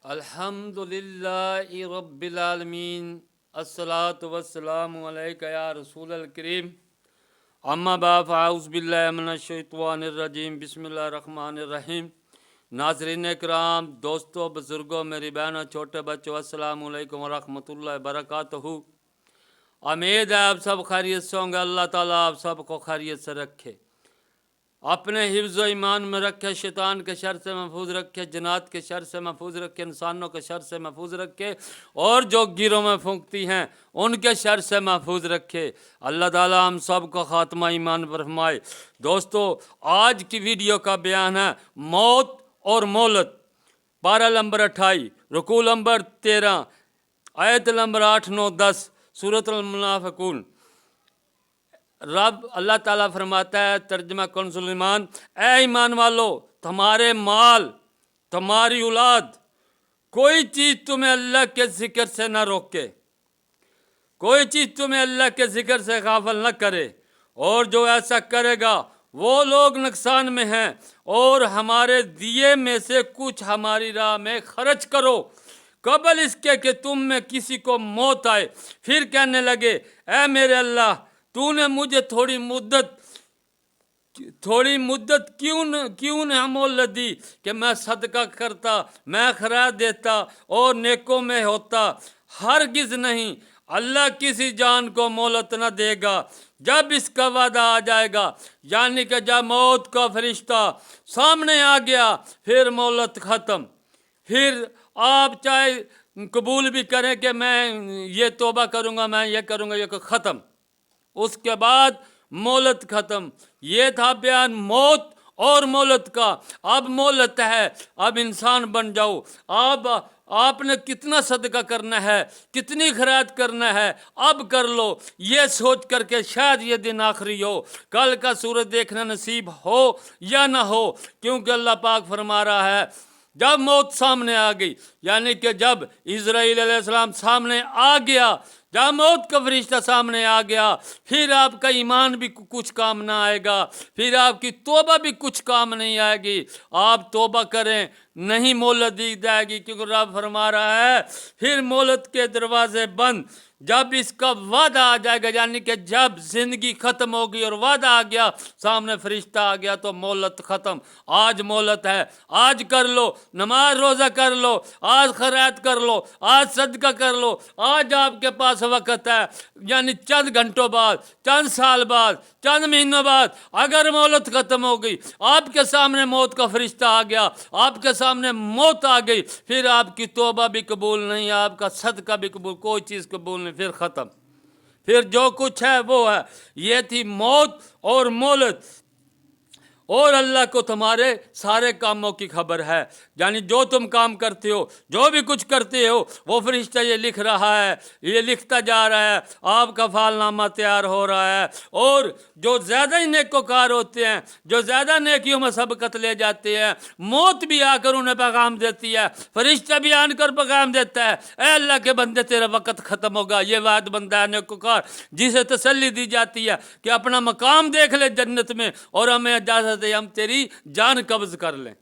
الحمدللہ رب العالمین الصلاۃ والسلام علیک یا رسول الکریم اما بعد فاعوذ باللہ من الشیطان الرجیم بسم اللہ الرحمن الرحیم۔ ناظرین کرام، دوستو، بزرگوں، میری بہنوں، چھوٹے بچوں، السلام علیکم ورحمۃ اللہ وبرکاتہ۔ امید ہے آپ سب خیریت سے ہوں گے۔ اللہ تعالیٰ آپ سب کو خیریت سے رکھے، اپنے حفظ و ایمان میں رکھے، شیطان کے شر سے محفوظ رکھے، جنات کے شر سے محفوظ رکھے، انسانوں کے شر سے محفوظ رکھے، اور جو گیروں میں پھونکتی ہیں ان کے شر سے محفوظ رکھے۔ اللہ تعالیٰ ہم سب کو خاتمہ ایمان پر فرمائے۔ دوستو، آج کی ویڈیو کا بیان ہے موت اور مہلت۔ پارہ نمبر 28، رکوع نمبر 13، آیت نمبر 8، 9، 10، سورۃ المنافقون۔ رب اللہ تعالیٰ فرماتا ہے، ترجمہ کنز ایمان: اے ایمان والو، تمہارے مال، تمہاری اولاد، کوئی چیز تمہیں اللہ کے ذکر سے نہ روکے، کوئی چیز تمہیں اللہ کے ذکر سے غافل نہ کرے، اور جو ایسا کرے گا وہ لوگ نقصان میں ہیں۔ اور ہمارے دیے میں سے کچھ ہماری راہ میں خرچ کرو قبل اس کے کہ تم میں کسی کو موت آئے، پھر کہنے لگے اے میرے اللہ، تو نے مجھے تھوڑی مدت کیوں نہ مہلت دی کہ میں صدقہ کرتا، میں خیرات دیتا اور نیکوں میں ہوتا۔ ہرگز نہیں، اللہ کسی جان کو مہلت نہ دے گا جب اس کا وعدہ آ جائے گا، یعنی کہ جب موت کا فرشتہ سامنے آ گیا پھر مہلت ختم۔ پھر آپ چاہے قبول بھی کریں کہ میں یہ توبہ کروں گا، میں یہ کروں گا، یہ ختم، اس کے بعد مہلت ختم۔ یہ تھا بیان موت اور مہلت کا۔ اب مہلت ہے، اب انسان بن جاؤ۔ آپ نے کتنا صدقہ کرنا ہے، کتنی خیرات کرنا ہے، اب کر لو، یہ سوچ کر کے شاید یہ دن آخری ہو، کل کا سورج دیکھنا نصیب ہو یا نہ ہو، کیونکہ اللہ پاک فرما رہا ہے جب موت سامنے آ گئی، یعنی کہ جب اسرائیل علیہ السلام سامنے آ گیا، جب موت کا فرشتہ سامنے آ گیا، پھر آپ کا ایمان بھی کچھ کام نہ آئے گا، پھر آپ کی توبہ بھی کچھ کام نہیں آئے گی۔ آپ توبہ کریں، نہیں مہلت دی جائے گی، کیونکہ رب فرما رہا ہے پھر مہلت کے دروازے بند۔ جب اس کا وعدہ آ جائے گا، یعنی کہ جب زندگی ختم ہوگی اور وعدہ آ گیا، سامنے فرشتہ آ گیا، تو مہلت ختم۔ آج مہلت ہے، آج کر لو، نماز روزہ کر لو، آج خیرات کر لو، آج صدقہ کر لو، آج آپ کے پاس وقت ہے۔ یعنی چند گھنٹوں بعد، چند سال بعد، چند مہینوں بعد اگر مہلت ختم ہو گئی، آپ کے سامنے موت کا فرشتہ آ گیا، آپ کے سامنے موت آ گئی، پھر آپ کی توبہ بھی قبول نہیں، آپ کا صدقہ بھی قبول، کوئی چیز قبول نہیں، پھر ختم، پھر جو کچھ ہے وہ ہے۔ یہ تھی موت اور مہلت۔ اور اللہ کو تمہارے سارے کاموں کی خبر ہے، یعنی جو تم کام کرتے ہو، جو بھی کچھ کرتے ہو، وہ فرشتہ یہ لکھ رہا ہے، یہ لکھتا جا رہا ہے، آپ کا فعال نامہ تیار ہو رہا ہے۔ اور جو زیادہ ہی نیکوکار ہوتے ہیں، جو زیادہ نیکیوں میں سبقت لے جاتے ہیں، موت بھی آ کر انہیں پیغام دیتی ہے، فرشتہ بھی آن کر پیغام دیتا ہے، اے اللہ کے بندے، تیرا وقت ختم ہوگا۔ یہ وعد بندہ ہے نیکوکار، جسے تسلی دی جاتی ہے کہ اپنا مقام دیکھ لے جنت میں، اور ہمیں اجازت دے ہم تیری جان قبض کر لیں۔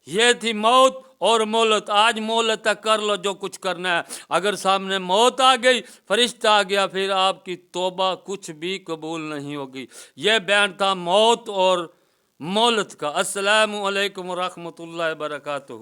یہ تھی موت اور مہلت۔ آج مہلت ہے، کر لو جو کچھ کرنا ہے۔ اگر سامنے موت آ گئی، فرشتہ آ گیا، پھر آپ کی توبہ کچھ بھی قبول نہیں ہوگی۔ یہ بیان تھا موت اور مہلت کا۔ السلام علیکم ورحمۃ اللہ وبرکاتہ۔